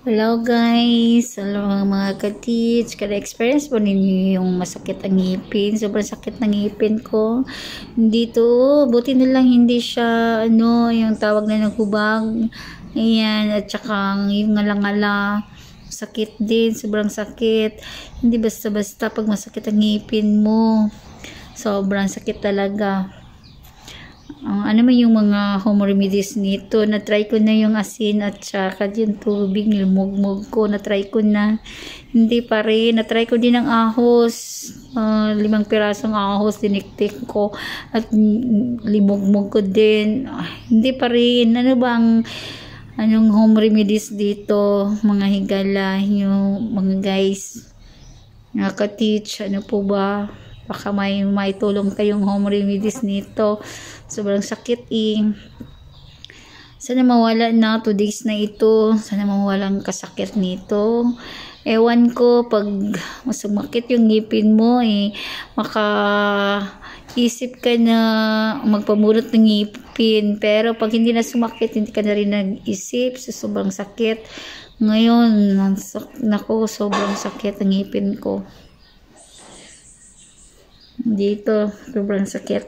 Hello guys! Hello mga ka-teach. Kada experience po ninyo yung masakit ang ngipin. Sobrang sakit ng ngipin ko. Dito, buti na lang hindi siya, yung tawag na naghubag. Ayan, at saka yung ngala-ngala. Sakit din, sobrang sakit. Hindi basta-basta pag masakit ang ngipin mo. Sobrang sakit talaga. Ano man yung mga home remedies nito, na-try ko na yung asin at saka yung tubig, nilmugmug ko, na-try ko na, hindi pa rin. Na-try ko din ng ahos, 5 pirasong ahos, diniktik ko, at limugmug ko din, hindi pa rin. Ano bang, anong home remedies dito, mga higala, yung mga guys, nakaka-teach, ano po ba? Baka may tulong kayong home remedies nito. Sobrang sakit Sana mawala na 2 days na ito. Sana mawala ang kasakit nito. Ewan ko, pag masumakit yung ngipin mo, makaisip ka na magpamulot ng ngipin. Pero pag hindi na sumakit, hindi ka na rin nag-isip. So, sobrang sakit. Ngayon, naku, sobrang sakit ang ngipin ko. Dito, sobrang sakit.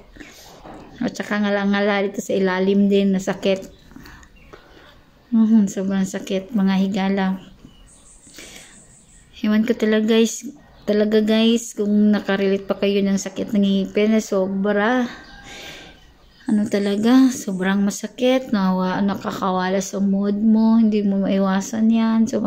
At saka ngala-ngala dito sa ilalim din, na sakit. Sobrang sakit, mga higala. Ewan ko talaga guys, kung nakarelate pa kayo ng sakit ng ngipin na sobra. Talaga, sobrang masakit. Nakakawala sa mood mo, hindi mo maiwasan yan.